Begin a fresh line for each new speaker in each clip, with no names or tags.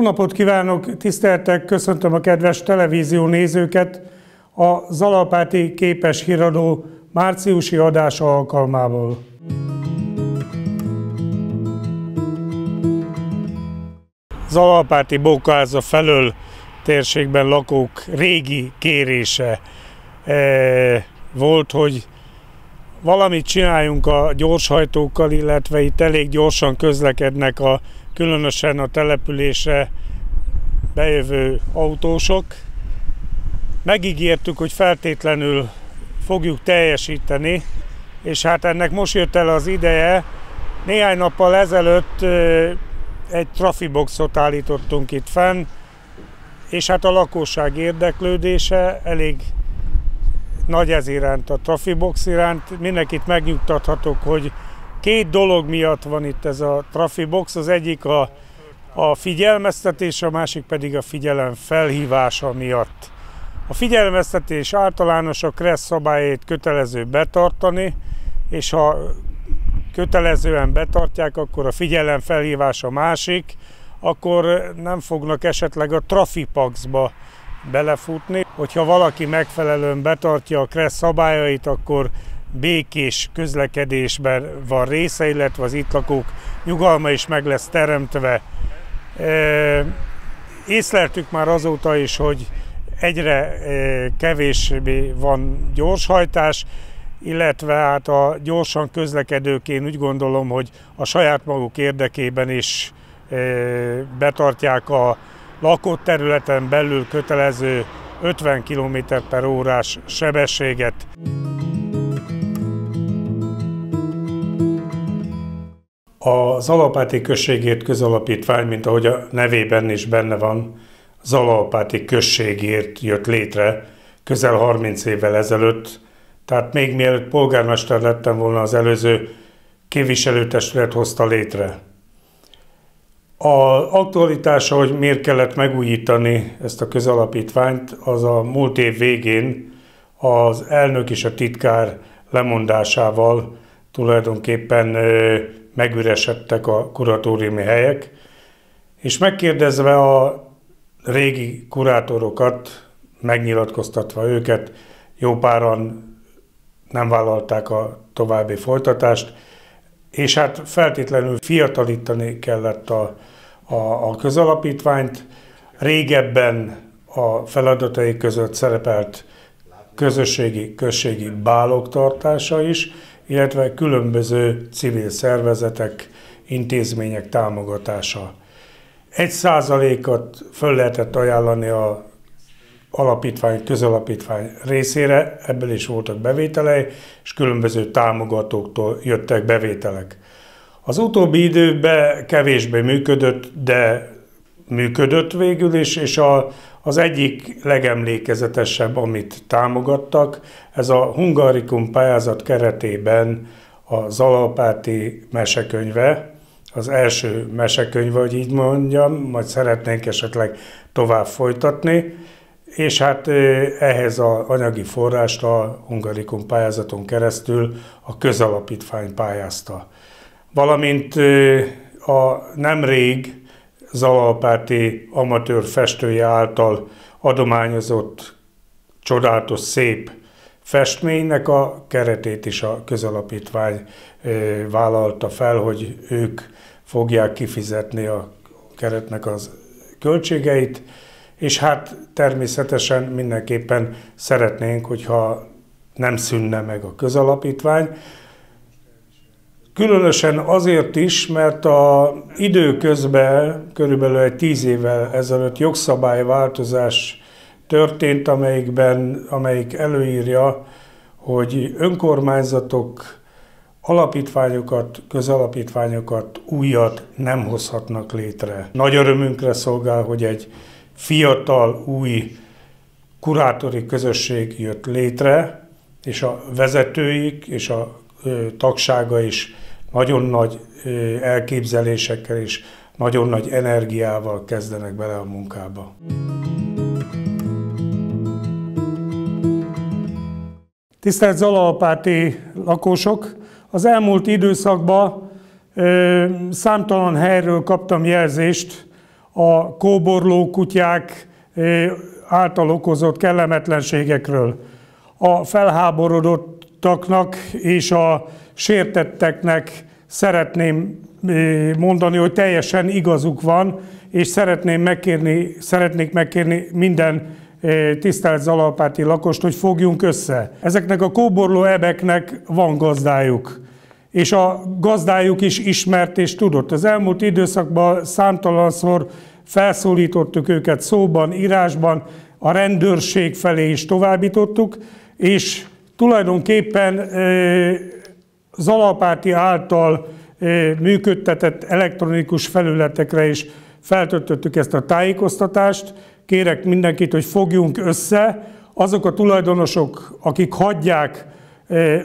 Jó napot kívánok, tiszteltek, köszöntöm a kedves televízió nézőket a Zalapáti Képes Híradó márciusi adása alkalmából. Zalapáti Bókáza felől térségben lakók régi kérése volt, hogy valamit csináljunk a gyorshajtókkal, illetve itt elég gyorsan közlekednek különösen a településre bejövő autósok. Megígértük, hogy feltétlenül fogjuk teljesíteni, és hát ennek most jött el az ideje. Néhány nappal ezelőtt egy trafiboxot állítottunk itt fenn, és hát a lakosság érdeklődése elég nagy ez iránt, a trafibox iránt. Mindenkit megnyugtathatok, hogy két dolog miatt van itt ez a trafibox, az egyik a figyelmeztetés, a másik pedig a figyelem felhívása miatt. A figyelmeztetés általános, a KRESZ szabályait kötelező betartani, és ha kötelezően betartják, akkor a figyelem felhívása másik, akkor nem fognak esetleg a trafipaxba belefutni. Hogyha valaki megfelelően betartja a KRESZ szabályait, akkor békés közlekedésben van része, illetve az itt lakók nyugalma is meg lesz teremtve. Észleltük már azóta is, hogy egyre kevésbé van gyorshajtás, illetve hát a gyorsan közlekedők, úgy gondolom, hogy a saját maguk érdekében is betartják a lakott területen belül kötelező 50 km/h sebességet. A Zalapáti Községért Közalapítvány, mint ahogy a nevében is benne van, Zalapáti községért jött létre közel 30 évvel ezelőtt, tehát még mielőtt polgármester lettem volna, az előző képviselőtestület hozta létre. Az aktualitása, hogy miért kellett megújítani ezt a közalapítványt, az a múlt év végén az elnök és a titkár lemondásával tulajdonképpen megüresedtek a kuratóriumi helyek, és megkérdezve a régi kurátorokat, megnyilatkoztatva őket, jó páran nem vállalták a további folytatást, és hát feltétlenül fiatalítani kellett a közalapítványt. Régebben a feladatai között szerepelt közösségi bálok tartása is, illetve különböző civil szervezetek, intézmények támogatása. 1%-ot föl lehetett ajánlani a közalapítvány részére, ebből is voltak bevételei, és különböző támogatóktól jöttek bevételek. Az utóbbi időben kevésbé működött, de működött végül is, és az egyik legemlékezetesebb, amit támogattak, ez a Hungarikum pályázat keretében a Zalapáti mesekönyve, az első mesekönyve, hogy így mondjam, majd szeretnénk esetleg tovább folytatni, és hát ehhez az anyagi forrást a Hungarikum pályázaton keresztül a közalapítvány pályázta. Valamint a nemrég Zalapáti amatőr festője által adományozott csodálatos szép festménynek a keretét is a közalapítvány vállalta fel, hogy ők fogják kifizetni a keretnek az költségeit, és hát természetesen mindenképpen szeretnénk, hogyha nem szűnne meg a közalapítvány. Különösen azért is, mert időközben, körülbelül egy 10 évvel ezelőtt jogszabályváltozás történt, amelyik előírja, hogy önkormányzatok alapítványokat, közalapítványokat, újat nem hozhatnak létre. Nagy örömünkre szolgál, hogy egy fiatal, új kurátori közösség jött létre, és a vezetőik és a tagsága is nagyon nagy elképzelésekkel és nagyon nagy energiával kezdenek bele a munkába. Tisztelt Zalapáti lakosok! Az elmúlt időszakban számtalan helyről kaptam jelzést a kóborló kutyák által okozott kellemetlenségekről. A felháborodottaknak és a sértetteknek szeretném mondani, hogy teljesen igazuk van, és szeretnék megkérni minden tisztelt Zalalpáti lakost, hogy fogjunk össze. Ezeknek a kóborló ebeknek van gazdájuk, és a gazdájuk is ismert és tudott. Az elmúlt időszakban számtalanszor felszólítottuk őket szóban, írásban, a rendőrség felé is továbbítottuk, és tulajdonképpen Zalalpáti által működtetett elektronikus felületekre is feltöltöttük ezt a tájékoztatást. Kérek mindenkit, hogy fogjunk össze. Azok a tulajdonosok, akik hagyják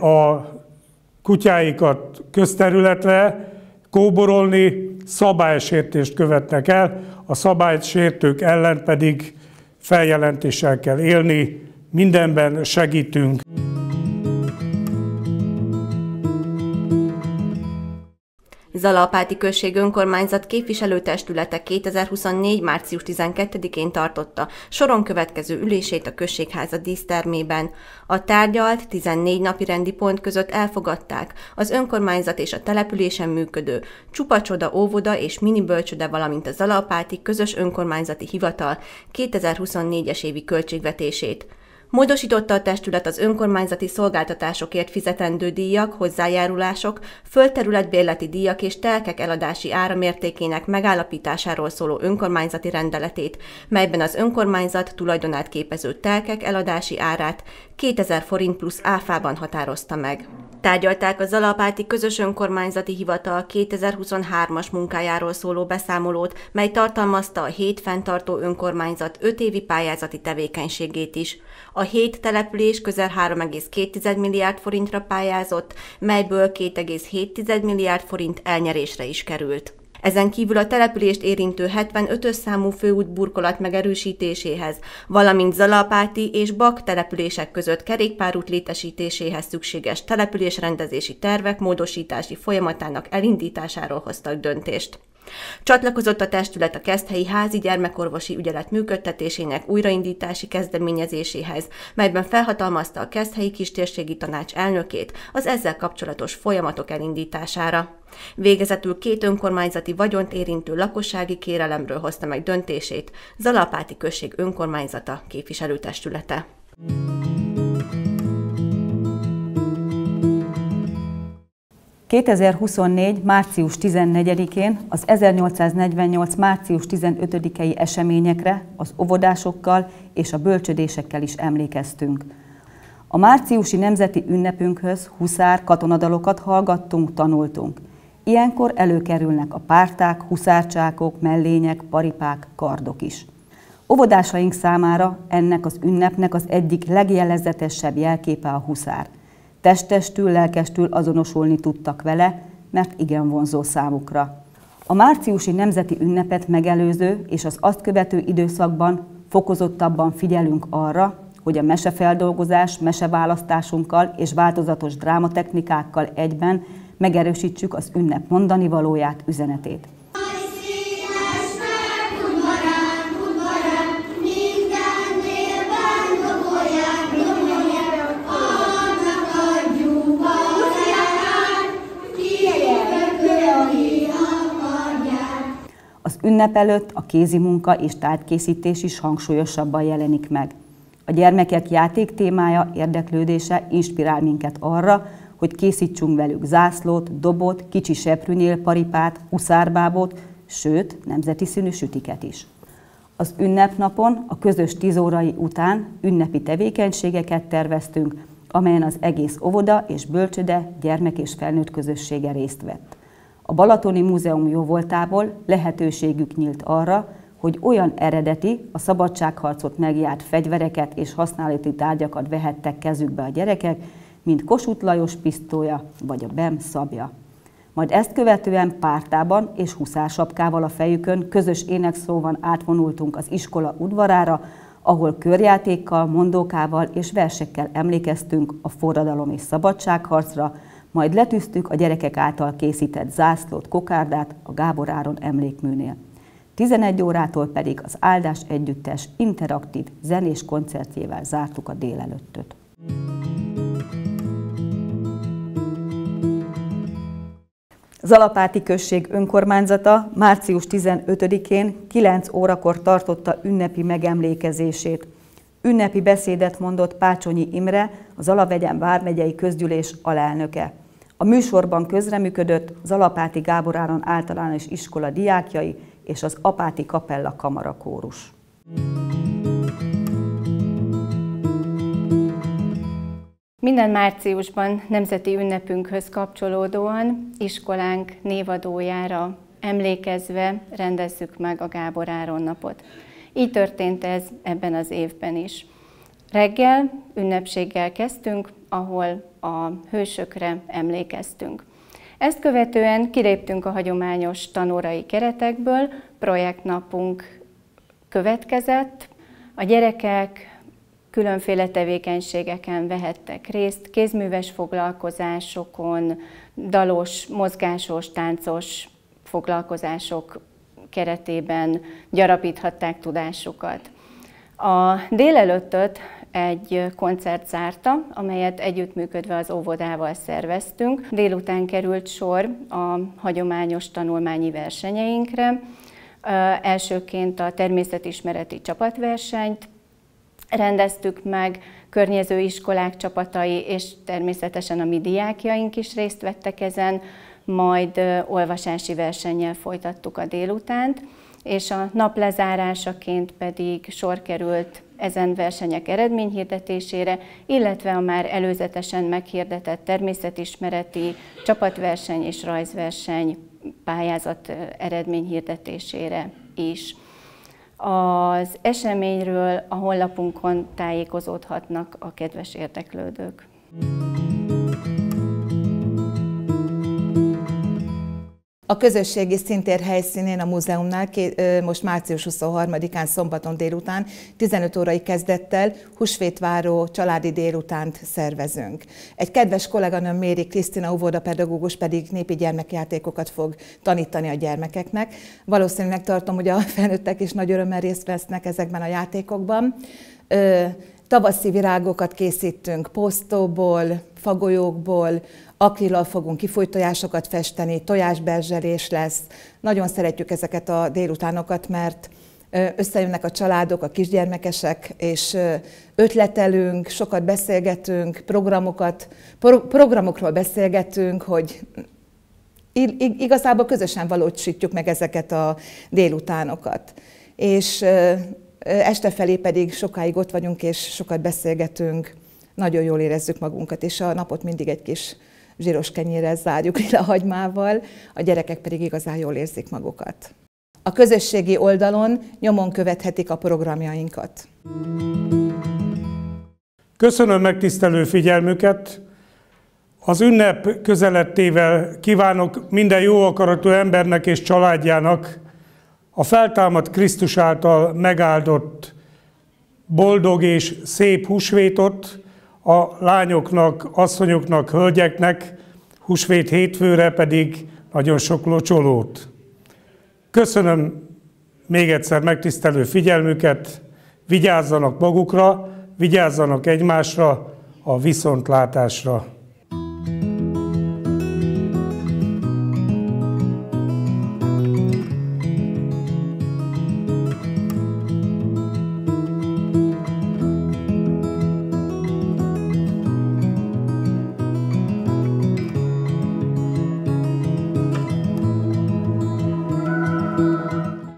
a kutyáikat közterületre kóborolni, szabálysértést követnek el, a szabálysértők ellen pedig feljelentéssel kell élni, mindenben segítünk.
Zalalpáti község önkormányzat képviselőtestülete 2024. március 12-én tartotta soron következő ülését a községháza dísztermében. A tárgyalt 14 napirendi pont között elfogadták az önkormányzat és a településen működő Csupa Csoda óvoda és mini bölcsőde, valamint a Zalalpáti közös önkormányzati hivatal 2024-es évi költségvetését. Módosította a testület az önkormányzati szolgáltatásokért fizetendő díjak, hozzájárulások, földterületbérleti díjak és telkek eladási áramértékének megállapításáról szóló önkormányzati rendeletét, melyben az önkormányzat tulajdonát képező telkek eladási árát 2000 forint plusz áfában határozta meg. Tárgyalták a Zalalpáti közös önkormányzati hivatal 2023-as munkájáról szóló beszámolót, mely tartalmazta a 7 fenntartó önkormányzat 5 évi pályázati tevékenységét is. A 7 település közel 3,2 milliárd forintra pályázott, melyből 2,7 milliárd forint elnyerésre is került. Ezen kívül a települést érintő 75-ös számú főút burkolat megerősítéséhez, valamint Zalalpáti és Bak települések között kerékpárút létesítéséhez szükséges településrendezési tervek módosítási folyamatának elindításáról hoztak döntést. Csatlakozott a testület a Keszthelyi házi gyermekorvosi ügyelet működtetésének újraindítási kezdeményezéséhez, melyben felhatalmazta a Keszthelyi Kistérségi Tanács elnökét az ezzel kapcsolatos folyamatok elindítására. Végezetül 2 önkormányzati vagyont érintő lakossági kérelemről hozta meg döntését Zalalpáti község önkormányzata képviselőtestülete.
2024. március 14-én az 1848. március 15-i eseményekre az óvodásokkal és a bölcsödésekkel is emlékeztünk. A márciusi nemzeti ünnepünkhöz huszár katonadalokat hallgattunk, tanultunk. Ilyenkor előkerülnek a párták, huszárcsákok, mellények, paripák, kardok is. Óvodásaink számára ennek az ünnepnek az egyik legjellegzetesebb jelképe a huszár. Testestül, lelkestül azonosulni tudtak vele, mert igen vonzó számukra. A márciusi nemzeti ünnepet megelőző és az azt követő időszakban fokozottabban figyelünk arra, hogy a mesefeldolgozás, meseválasztásunkkal és változatos drámatechnikákkal egyben megerősítsük az ünnep mondani valóját, üzenetét. Az ünnep előtt a kézimunka és tárgykészítés is hangsúlyosabban jelenik meg. A gyermekek játéktémája, érdeklődése inspirál minket arra, hogy készítsünk velük zászlót, dobot, kicsi seprűnél paripát, huszárbábot, sőt, nemzeti színű sütiket is. Az ünnepnapon a közös 10 órai után ünnepi tevékenységeket terveztünk, amelyen az egész óvoda és bölcsőde, gyermek és felnőtt közössége részt vett. A Balatoni Múzeum jóvoltából lehetőségük nyílt arra, hogy olyan eredeti, a szabadságharcot megjárt fegyvereket és használati tárgyakat vehettek kezükbe a gyerekek, mint Kossuth Lajos pisztolya vagy a BEM szabja. Majd ezt követően pártában és huszársapkával a fejükön közös énekszóban átvonultunk az iskola udvarára, ahol körjátékkal, mondókával és versekkel emlékeztünk a forradalom és szabadságharcra, majd letűztük a gyerekek által készített zászlót, kokárdát a Gábor Áron emlékműnél. 11 órától pedig az Áldás Együttes interaktív zenés koncertjével zártuk a délelőttöt. Zalapáti község önkormányzata március 15-én 9 órakor tartotta ünnepi megemlékezését. Ünnepi beszédet mondott Pácsonyi Imre, a Zalavegyen vármegyei közgyűlés alelnöke. A műsorban közreműködött Zalapáti Gábor Áron általános iskola diákjai és az Apáti Kapella kamarakórus.
Minden márciusban nemzeti ünnepünkhöz kapcsolódóan iskolánk névadójára emlékezve rendezzük meg a Gábor Áron napot. Így történt ez ebben az évben is. Reggel ünnepséggel kezdtünk, ahol a hősökre emlékeztünk. Ezt követően kiléptünk a hagyományos tanórai keretekből, projektnapunk következett, a gyerekek különféle tevékenységeken vehettek részt, kézműves foglalkozásokon, dalos, mozgásos, táncos foglalkozások keretében gyarapíthatták tudásukat. A délelőttöt egy koncert zárta, amelyet együttműködve az óvodával szerveztünk. Délután került sor a hagyományos tanulmányi versenyeinkre. Elsőként a természetismereti csapatversenyt rendeztük meg, környező iskolák csapatai és természetesen a mi diákjaink is részt vettek ezen, majd olvasási versennyel folytattuk a délutánt, és a nap lezárásaként pedig sor került ezen versenyek eredményhirdetésére, illetve a már előzetesen meghirdetett természetismereti csapatverseny és rajzverseny pályázat eredményhirdetésére is. Az eseményről a honlapunkon tájékozódhatnak a kedves érdeklődők.
A közösségi színtér helyszínén a múzeumnál most március 23-án szombaton délután 15 órai kezdettel húsvétváró családi délutánt szervezünk. Egy kedves kolléganőm, Méri Krisztina óvodapedagógus pedig népi gyermekjátékokat fog tanítani a gyermekeknek. Valószínűleg tartom, hogy a felnőttek is nagy örömmel részt vesznek ezekben a játékokban. Tavaszi virágokat készítünk posztóból, fagolyókból, akrillal fogunk kifolytojásokat festeni, tojásberzselés lesz. Nagyon szeretjük ezeket a délutánokat, mert összejönnek a családok, a kisgyermekesek, és ötletelünk, sokat beszélgetünk, programokról beszélgetünk, hogy igazából közösen valósítjuk meg ezeket a délutánokat. És este felé pedig sokáig ott vagyunk, és sokat beszélgetünk, nagyon jól érezzük magunkat, és a napot mindig egy kis zsíros kenyérrel zárjuk lilahagymával, a gyerekek pedig igazán jól érzik magukat. A közösségi oldalon nyomon követhetik a programjainkat.
Köszönöm megtisztelő figyelmüket! Az ünnep közelettével kívánok minden jó akaratú embernek és családjának a feltámadt Krisztus által megáldott boldog és szép húsvétot, a lányoknak, asszonyoknak, hölgyeknek, húsvét hétfőre pedig nagyon sok locsolót. Köszönöm még egyszer megtisztelő figyelmüket, vigyázzanak magukra, vigyázzanak egymásra, a viszontlátásra.